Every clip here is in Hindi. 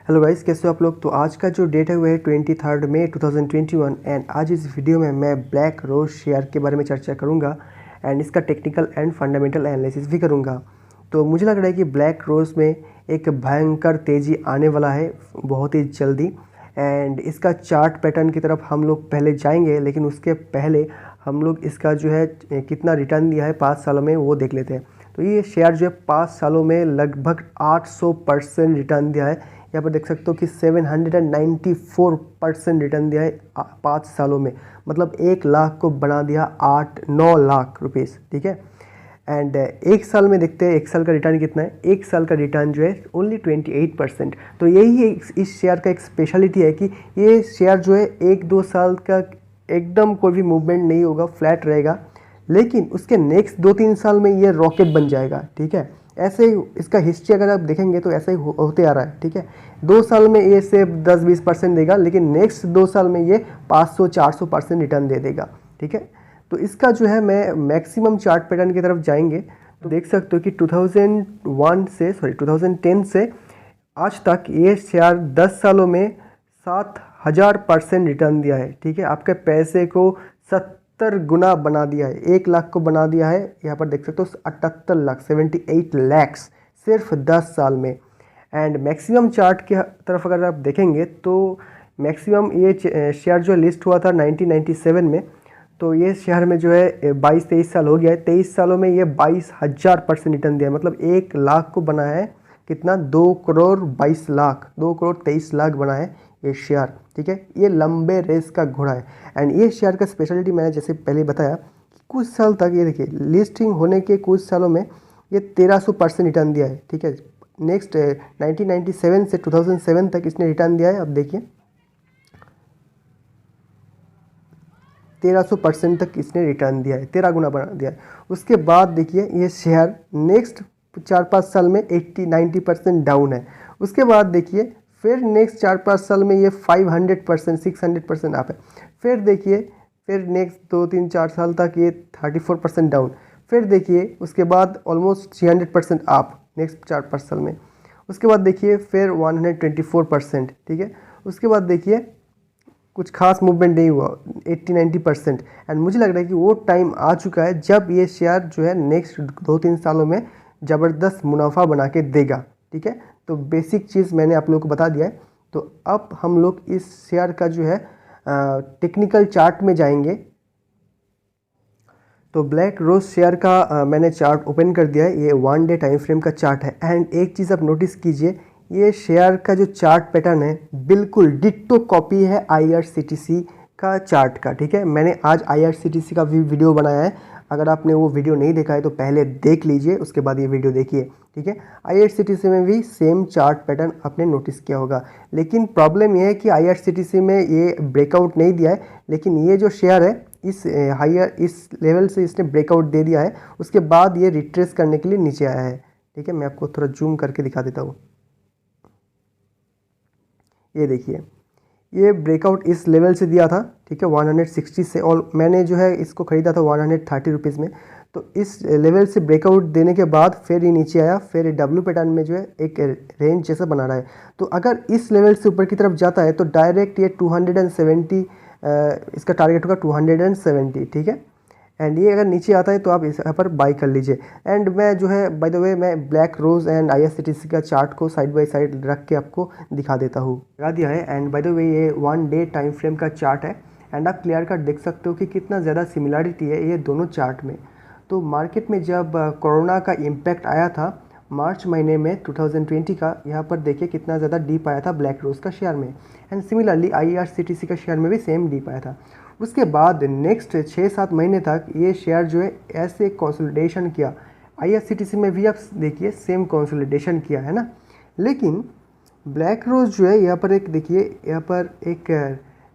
हेलो गाइस, कैसे हो आप लोग। तो आज का जो डेट है वो है 23 मई 2021 एंड आज इस वीडियो में मैं ब्लैक रोज शेयर के बारे में चर्चा करूंगा एंड इसका टेक्निकल एंड फंडामेंटल एनालिसिस भी करूंगा। तो मुझे लग रहा है कि ब्लैक रोज में एक भयंकर तेज़ी आने वाला है बहुत ही जल्दी एंड इसका चार्ट पैटर्न की तरफ हम लोग पहले जाएंगे, लेकिन उसके पहले हम लोग इसका जो है कितना रिटर्न दिया है 5 सालों में वो देख लेते हैं। तो ये शेयर जो है 5 सालों में लगभग 800% रिटर्न दिया है। यहाँ पर देख सकते हो कि 794% रिटर्न दिया है 5 सालों में, मतलब 1 लाख को बना दिया 8-9 लाख रुपीस। ठीक है। एंड एक साल में देखते हैं एक साल का रिटर्न कितना है। एक साल का रिटर्न जो है ओनली 28%। तो यही है इस शेयर का एक स्पेशलिटी है कि ये शेयर जो है 1-2 साल का एकदम कोई भी मूवमेंट नहीं होगा, फ्लैट रहेगा, लेकिन उसके नेक्स्ट 2-3 साल में ये रॉकेट बन जाएगा। ठीक है। ऐसे ही इसका हिस्ट्री अगर आप देखेंगे तो ऐसा ही होते आ रहा है। ठीक है। 2 साल में ये से 10-20% देगा, लेकिन नेक्स्ट 2 साल में ये 500-400% रिटर्न दे देगा। ठीक है। तो इसका जो है मैं मैक्सिमम चार्ट पैटर्न की तरफ जाएंगे तो देख सकते हो कि 2010 से आज तक ये शेयर 10 सालों में 7000% रिटर्न दिया है। ठीक है। आपके पैसे को 70 गुना बना दिया है, 1 लाख को बना दिया है। यहाँ पर देख सकते हो 78 लाख 78 लैक्स सिर्फ 10 साल में। एंड मैक्सिमम चार्ट की तरफ अगर आप देखेंगे तो मैक्सिमम ये शेयर जो लिस्ट हुआ था 1997 में, तो ये शेयर में जो है 22-23 साल हो गया है। 23 सालों में ये 22,000% रिटर्न दिया है, मतलब 1 लाख को बना है कितना 2,22,00,000 बना है ये शेयर। ठीक है। ये लंबे रेस का घोड़ा है एंड ये शेयर का स्पेशलिटी मैंने जैसे पहले बताया कि कुछ साल तक ये देखिए लिस्टिंग होने के कुछ सालों में ये 1300% रिटर्न दिया है। ठीक है। नेक्स्ट 1997 से 2007 तक इसने रिटर्न दिया है। अब देखिए 1300% तक इसने रिटर्न दिया है, 13 गुना बना दिया है। उसके बाद देखिए ये शेयर नेक्स्ट 4-5 साल में 80-90% डाउन है। उसके बाद देखिए फिर नेक्स्ट 4-5 साल में ये 500% 600% अप है। फिर देखिए फिर नेक्स्ट 2-3-4 साल तक ये 34% डाउन। फिर देखिए उसके बाद ऑलमोस्ट 300% अप नेक्स्ट 4-5 साल में। उसके बाद देखिए फिर 124%। ठीक है। उसके बाद देखिए कुछ खास मूवमेंट नहीं हुआ, 80-90%। एंड मुझे लग रहा है कि वो टाइम आ चुका है जब ये शेयर जो है नेक्स्ट 2-3 सालों में ज़बरदस्त मुनाफा बना के देगा। ठीक है। तो बेसिक चीज़ मैंने आप लोगों को बता दिया है। तो अब हम लोग इस शेयर का जो है टेक्निकल चार्ट में जाएंगे। तो ब्लैक रोज शेयर का मैंने चार्ट ओपन कर दिया है। ये 1 डे टाइम फ्रेम का चार्ट है एंड एक चीज़ आप नोटिस कीजिए, ये शेयर का जो चार्ट पैटर्न है बिल्कुल डिट्टो कॉपी है IRCTC का चार्ट का। ठीक है। मैंने आज IRCTC का भी वीडियो बनाया है, अगर आपने वो वीडियो नहीं देखा है तो पहले देख लीजिए, उसके बाद ये वीडियो देखिए। ठीक है। IRCTC में भी सेम चार्ट पैटर्न आपने नोटिस किया होगा, लेकिन प्रॉब्लम ये है कि IRCTC में ये ब्रेकआउट नहीं दिया है, लेकिन ये जो शेयर है इस लेवल से इसने ब्रेकआउट दे दिया है। उसके बाद ये रिट्रेस करने के लिए नीचे आया है। ठीक है। मैं आपको थोड़ा जूम करके दिखा देता हूँ। ये देखिए ये ब्रेकआउट इस लेवल से दिया था। ठीक है। 160 से, और मैंने जो है इसको ख़रीदा था 130 रुपीज़ में। तो इस लेवल से ब्रेकआउट देने के बाद फिर ये नीचे आया, फिर डब्ल्यू पैटर्न में जो है एक रेंज जैसा बना रहा है। तो अगर इस लेवल से ऊपर की तरफ जाता है तो डायरेक्ट ये 270 इसका टारगेट होगा 270। ठीक है। एंड ये अगर नीचे आता है तो आप इस यहाँ पर बाई कर लीजिए। एंड मैं जो है बाय द वे मैं ब्लैक रोज एंड IRCTC का चार्ट को साइड बाय साइड रख के आपको दिखा देता हूँ, लगा दिया है। एंड बाय द वे ये 1 डे टाइम फ्रेम का चार्ट है एंड आप क्लियर कट देख सकते हो कि कितना ज़्यादा सिमिलरिटी है ये दोनों चार्ट में। तो मार्केट में जब कोरोना का इम्पैक्ट आया था मार्च महीने में 2020 का, यहाँ पर देखिए कितना ज़्यादा डीप आया था ब्लैक रोज का शेयर में एंड सिमिलरली IRCTC का शेयर में भी सेम डीप आया था। उसके बाद नेक्स्ट 6-7 महीने तक ये शेयर जो है ऐसे कंसोलिडेशन किया। IRCTC में भी आप देखिए सेम कंसोलिडेशन किया है ना, लेकिन ब्लैक रोज जो है यहाँ पर एक देखिए यहाँ पर एक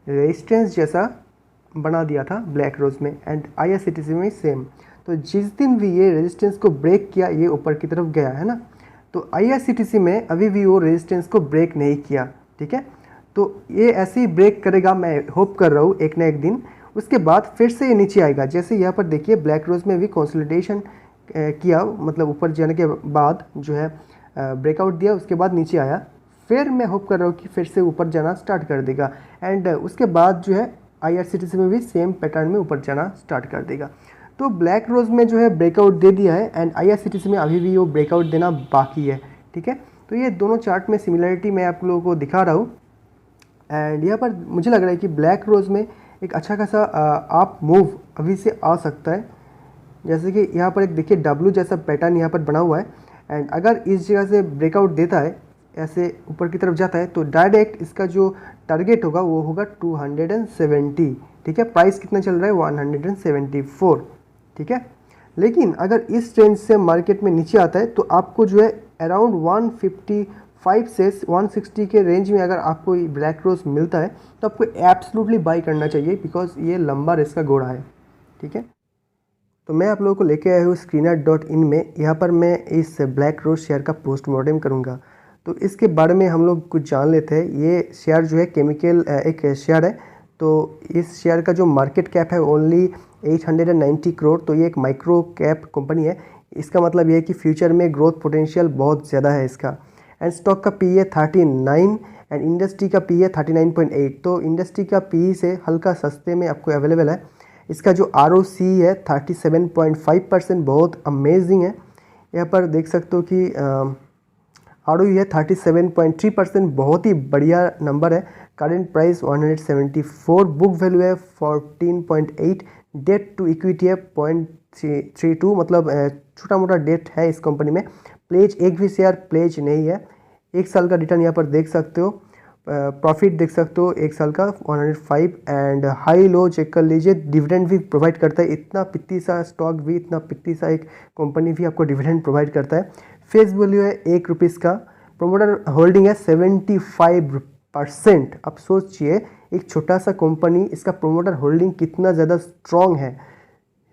रेजिस्टेंस जैसा बना दिया था ब्लैक रोज में एंड IRCTC में सेम। तो जिस दिन भी ये रेजिस्टेंस को ब्रेक किया ये ऊपर की तरफ गया है ना, तो IRCTC में अभी भी वो रेजिस्टेंस को ब्रेक नहीं किया। ठीक है। तो ये ऐसे ही ब्रेक करेगा, मैं होप कर रहा हूँ एक ना एक दिन। उसके बाद फिर से ये नीचे आएगा, जैसे यहाँ पर देखिए ब्लैक रोज में भी कंसोलिडेशन किया, मतलब ऊपर जाने के बाद जो है ब्रेकआउट दिया, उसके बाद नीचे आया, फिर मैं होप कर रहा हूँ कि फिर से ऊपर जाना स्टार्ट कर देगा एंड उसके बाद जो है IRCTC में भी सेम पैटर्न में ऊपर जाना स्टार्ट कर देगा। तो ब्लैक रोज़ में जो है ब्रेकआउट दे दिया है एंड IRCTC में अभी भी वो ब्रेकआउट देना बाकी है, ठीक है। तो ये दोनों चार्ट में सिमिलरिटी मैं आप लोगों को दिखा रहा हूँ एंड यहाँ पर मुझे लग रहा है कि ब्लैक रोज़ में एक अच्छा खासा आप मूव अभी से आ सकता है। जैसे कि यहाँ पर एक देखिए W जैसा पैटर्न यहाँ पर बना हुआ है एंड अगर इस जगह से ब्रेकआउट देता है, ऐसे ऊपर की तरफ जाता है, तो डायरेक्ट इसका जो टारगेट होगा वो होगा 270, ठीक है। प्राइस कितना चल रहा है 174, ठीक है। लेकिन अगर इस रेंज से मार्केट में नीचे आता है तो आपको जो है अराउंड 155 से 160 के रेंज में अगर आपको ब्लैक रोज मिलता है तो आपको एब्सोल्युटली बाई करना चाहिए, बिकॉज ये लंबा रेस का घोड़ा है, ठीक है। तो मैं आप लोगों को लेके आया हूँ Screener.in में। यहाँ पर मैं इस ब्लैक रोज शेयर का पोस्टमार्टम करूँगा। तो इसके बारे में हम लोग कुछ जान लेते हैं। ये शेयर जो है केमिकल एक शेयर है। तो इस शेयर का जो मार्केट कैप है ओनली 890 करोड़। तो ये एक माइक्रो कैप कंपनी है। इसका मतलब ये है कि फ्यूचर में ग्रोथ पोटेंशियल बहुत ज़्यादा है इसका। एंड स्टॉक का PE 39 एंड इंडस्ट्री का PE 39.8। तो इंडस्ट्री का PE से हल्का सस्ते में आपको अवेलेबल है। इसका जो ROC है 37.5%, बहुत अमेजिंग है। यहाँ पर देख सकते हो कि ROE है 37.3%, बहुत ही बढ़िया नंबर है। करेंट प्राइस 174, बुक वैल्यू है 14.8, डेट टू इक्विटी है 0.32, मतलब छोटा मोटा डेट है इस कंपनी में। प्लेज एक भी शेयर प्लेज नहीं है। एक साल का रिटर्न यहाँ पर देख सकते हो, प्रॉफिट देख सकते हो एक साल का 105 एंड हाई लो चेक कर लीजिए। डिविडेंड भी प्रोवाइड करता है। इतना पित्ती सा स्टॉक भी, इतना पित्ती सा एक कंपनी भी आपको डिविडेंड प्रोवाइड करता है। फेस वैल्यू है ₹1 का। प्रोमोटर होल्डिंग है 75%। अब सोचिए एक छोटा सा कंपनी, इसका प्रोमोटर होल्डिंग कितना ज़्यादा स्ट्रॉन्ग है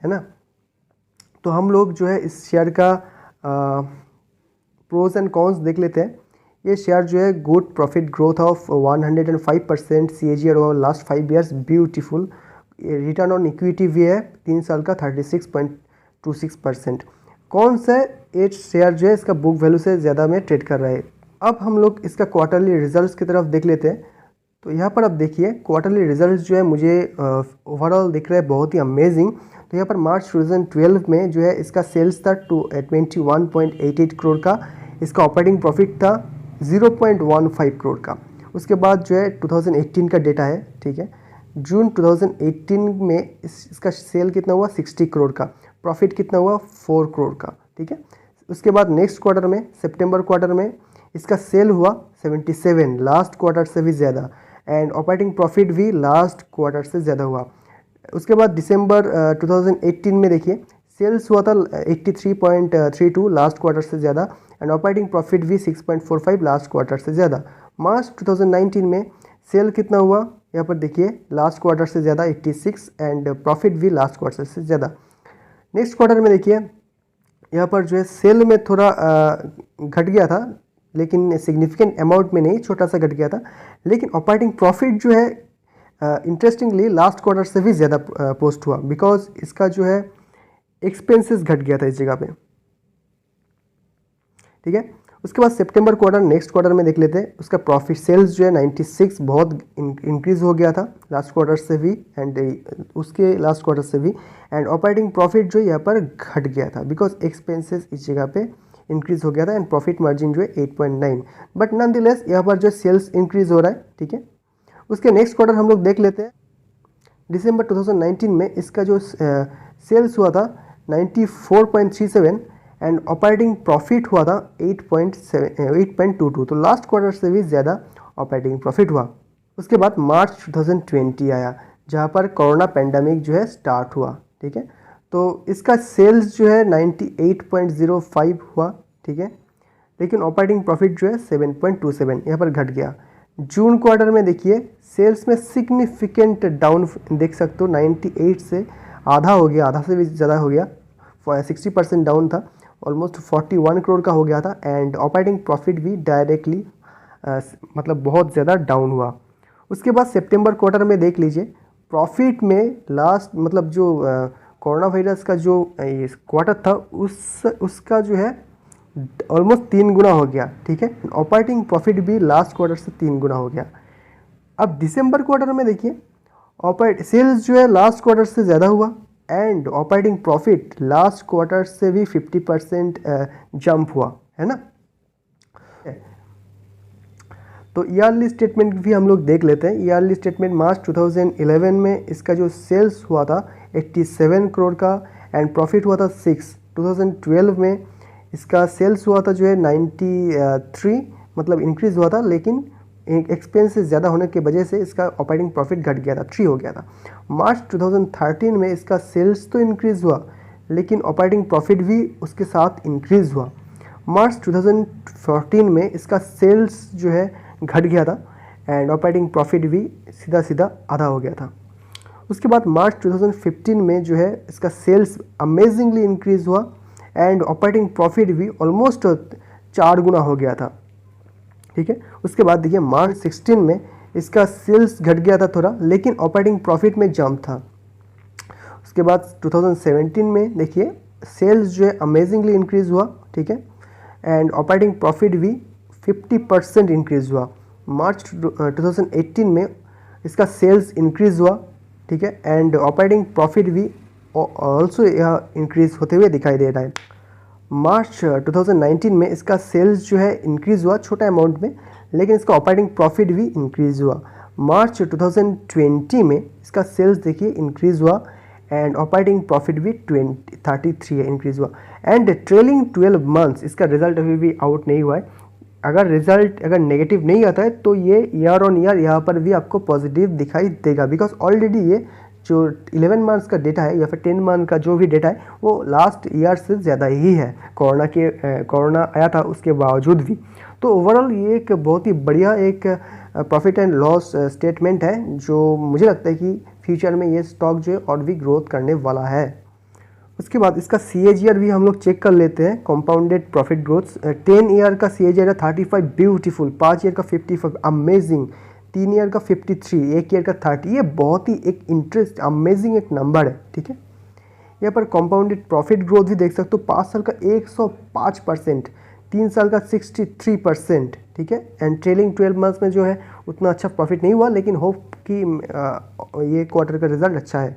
ना। तो हम लोग जो है इस शेयर का प्रोज एंड कॉन्स देख लेते हैं। ये शेयर जो है good profit growth of 105% CAGR over last 5 years, beautiful. Return on equity भी है 3 साल का 36.26%। कौन सा ये शेयर जो है इसका बुक वैल्यू से ज़्यादा में ट्रेड कर रहा है। अब हम लोग इसका क्वार्टरली रिजल्ट्स की तरफ देख लेते हैं। तो यहाँ पर आप देखिए क्वार्टरली रिजल्ट्स जो है मुझे ओवरऑल दिख रहा है बहुत ही अमेजिंग। तो यहाँ पर मार्च 2012 में जो है इसका सेल्स था 21.88 करोड़ का। इसका ऑपरेटिंग प्रॉफिट था 0.15 करोड़ का। उसके बाद जो है 2018 का डेटा है, ठीक है। जून 2018 में इसका सेल कितना हुआ 60 करोड़ का। प्रॉफिट कितना हुआ 4 करोड़ का, ठीक है। उसके बाद नेक्स्ट क्वार्टर में, सितंबर क्वार्टर में इसका सेल हुआ 77, लास्ट क्वार्टर से भी ज़्यादा, एंड ऑपरेटिंग प्रॉफिट भी लास्ट क्वार्टर से ज़्यादा हुआ। उसके बाद दिसंबर 2018 में देखिए सेल्स हुआ था 83.32, लास्ट क्वार्टर से ज़्यादा, एंड ऑपरेटिंग प्रॉफिट भी 6.45, लास्ट क्वार्टर से ज़्यादा। मार्च 2019 में सेल कितना हुआ यहाँ पर देखिए, लास्ट क्वार्टर से ज़्यादा 86, एंड प्रॉफिट भी लास्ट क्वार्टर से ज़्यादा। नेक्स्ट क्वार्टर में देखिए यहाँ पर जो है सेल में थोड़ा घट गया था, लेकिन सिग्निफिकेंट अमाउंट में नहीं, छोटा सा घट गया था। लेकिन ऑपरेटिंग प्रॉफिट जो है इंटरेस्टिंगली लास्ट क्वार्टर से भी ज़्यादा पोस्ट हुआ, बिकॉज इसका जो है एक्सपेंसेस घट गया था इस जगह पे, ठीक है। उसके बाद सितंबर क्वार्टर, नेक्स्ट क्वार्टर में देख लेते हैं। उसका प्रॉफिट सेल्स जो है 96 बहुत इंक्रीज हो गया था लास्ट क्वार्टर से भी, एंड उसके लास्ट क्वार्टर से भी। एंड ऑपरेटिंग प्रॉफिट जो यहाँ पर घट गया था, बिकॉज एक्सपेंसेस इस जगह पे इंक्रीज हो गया था, एंड प्रॉफिट मार्जिन जो है 8.9। बट नॉनदलेस यहाँ पर जो सेल्स इंक्रीज हो रहा है, ठीक है। उसके नेक्स्ट क्वार्टर हम लोग देख लेते हैं। दिसंबर 2019 में इसका जो सेल्स हुआ था 94.37, एंड ऑपरेटिंग प्रॉफिट हुआ था 8.22। तो लास्ट क्वार्टर से भी ज़्यादा ऑपरेटिंग प्रॉफिट हुआ। उसके बाद मार्च 2020 आया, जहाँ पर कोरोना पेंडेमिक जो है स्टार्ट हुआ, ठीक है। तो इसका सेल्स जो है 98.05 हुआ, ठीक है। लेकिन ऑपरेटिंग प्रॉफिट जो है 7.27 यहाँ पर घट गया। जून क्वार्टर में देखिए सेल्स में सिग्निफिकेंट डाउन देख सकते हो, 98 से आधा हो गया, आधा से भी ज़्यादा हो गया, 60% डाउन था, ऑलमोस्ट 41 करोड़ का हो गया था। एंड ऑपरेटिंग प्रॉफिट भी डायरेक्टली मतलब बहुत ज़्यादा डाउन हुआ। उसके बाद सितंबर क्वार्टर में देख लीजिए प्रॉफिट में लास्ट मतलब जो कोरोना वायरस का जो क्वार्टर था उसका जो है ऑलमोस्ट 3 गुना हो गया, ठीक है। ऑपरेटिंग प्रॉफिट भी लास्ट क्वार्टर से 3 गुना हो गया। अब दिसंबर क्वार्टर में देखिए, सेल्स जो है लास्ट क्वार्टर से ज़्यादा हुआ and operating profit last quarter से भी 50% जंप हुआ, है ना। तो ईयरली स्टेटमेंट भी हम लोग देख लेते हैं। ईयरली स्टेटमेंट मार्च 2011 में इसका जो सेल्स हुआ था 87 करोड़ का एंड प्रॉफिट हुआ था 6। 2012 में इसका सेल्स हुआ था जो है 93, मतलब इंक्रीज़ हुआ था, लेकिन एक्सपेंसेस ज़्यादा होने की वजह से इसका ऑपरेटिंग प्रॉफिट घट गया था, 3 हो गया था। मार्च 2013 में इसका सेल्स तो इंक्रीज़ हुआ लेकिन ऑपरेटिंग प्रॉफिट भी उसके साथ इंक्रीज़ हुआ। मार्च 2014 में इसका सेल्स जो है घट गया था एंड ऑपरेटिंग प्रॉफिट भी सीधा सीधा आधा हो गया था। उसके बाद मार्च 2015 में जो है इसका सेल्स अमेजिंगली इंक्रीज़ हुआ एंड ऑपरेटिंग प्रॉफिट भी ऑलमोस्ट 4 गुना हो गया था, ठीक है। उसके बाद देखिए मार्च 16 में इसका सेल्स घट गया था थोड़ा, लेकिन ऑपरेटिंग प्रॉफिट में जंप था। उसके बाद 2017 में देखिए सेल्स जो है अमेजिंगली इंक्रीज़ हुआ, ठीक है, एंड ऑपरेटिंग प्रॉफिट भी 50% इंक्रीज़ हुआ। मार्च 2018 में इसका सेल्स इंक्रीज़ हुआ, ठीक है, एंड ऑपरेटिंग प्रॉफिट भी ऑल्सो यह इंक्रीज़ होते हुए दिखाई दे रहा है। मार्च 2019 में इसका सेल्स जो है इंक्रीज़ हुआ छोटा अमाउंट में, लेकिन इसका ऑपरेटिंग प्रॉफिट भी इंक्रीज़ हुआ। मार्च 2020 में इसका सेल्स देखिए इंक्रीज़ हुआ एंड ऑपरेटिंग प्रॉफिट भी 33 है इंक्रीज़ हुआ। एंड ट्रेलिंग 12 मंथ्स इसका रिजल्ट अभी भी आउट नहीं हुआ है। अगर रिजल्ट अगर नेगेटिव नहीं आता है तो ये ईयर ऑन ईयर यहाँ पर भी आपको पॉजिटिव दिखाई देगा, बिकॉज ऑलरेडी ये जो 11 मंथ्स का डेटा है या फिर 10 मंथ का जो भी डेटा है वो लास्ट ईयर से ज़्यादा ही है। कोरोना आया था उसके बावजूद भी। तो ओवरऑल ये एक बहुत ही बढ़िया एक प्रॉफिट एंड लॉस स्टेटमेंट है, जो मुझे लगता है कि फ्यूचर में ये स्टॉक जो है और भी ग्रोथ करने वाला है। उसके बाद इसका CAGR भी हम लोग चेक कर लेते हैं, कंपाउंडेड प्रॉफिट ग्रोथ। 10 ईयर का CAGR है 35, ब्यूटीफुल। 5 ईयर का 55, अमेजिंग। 3 ईयर का 53, 1 ईयर का 30। ये बहुत ही एक इंटरेस्ट अमेजिंग एक नंबर है, ठीक है। यहाँ पर कंपाउंडेड प्रॉफिट ग्रोथ भी देख सकते हो, 5 साल का 105%, 3 साल का 63%, ठीक है। एंड ट्रेलिंग 12 मंथ्स में जो है उतना अच्छा प्रॉफिट नहीं हुआ, लेकिन होप कि ये क्वार्टर का रिजल्ट अच्छा है।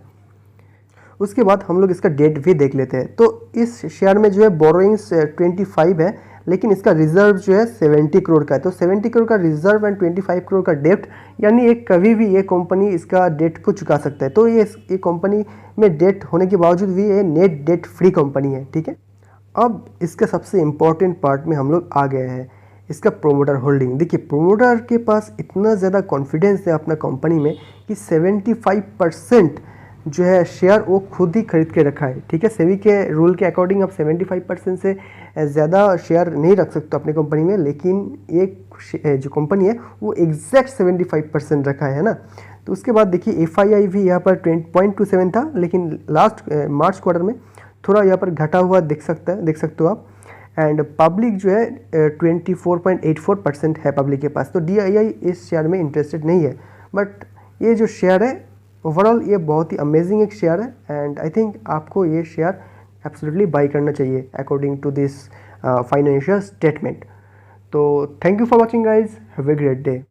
उसके बाद हम लोग इसका डेट भी देख लेते हैं। तो इस शेयर में जो है बोरोइंग्स 25 है, लेकिन इसका रिजर्व जो है 70 करोड़ का है। तो 70 करोड़ का रिजर्व एंड 25 करोड़ का डेप्ट, यानी एक कभी भी ये कंपनी इसका डेट को चुका सकता है। तो ये कंपनी में डेट होने के बावजूद भी ये नेट डेट फ्री कंपनी है, ठीक है। अब इसका सबसे इम्पॉर्टेंट पार्ट में हम लोग आ गए हैं, इसका प्रोमोटर होल्डिंग। देखिए प्रोमोटर के पास इतना ज़्यादा कॉन्फिडेंस है अपना कंपनी में कि 75% जो है शेयर वो खुद ही खरीद के रखा है, ठीक है। सेबी के रूल के अकॉर्डिंग आप 75% से ज़्यादा शेयर नहीं रख सकते अपनी कंपनी में, लेकिन एक जो कंपनी है वो एग्जैक्ट 75% रखा है ना। तो उसके बाद देखिए FII भी यहाँ पर 20.27 था, लेकिन लास्ट मार्च क्वार्टर में थोड़ा यहाँ पर घटा हुआ देख सकते हो आप। एंड पब्लिक जो है 24.84% है पब्लिक के पास। तो DII इस शेयर में इंटरेस्टेड नहीं है, बट ये जो शेयर है ओवरऑल ये बहुत ही अमेजिंग एक शेयर है एंड आई थिंक आपको ये शेयर एब्सोल्युटली बाई करना चाहिए according to this financial statement. तो thank you for watching guys, have a great day.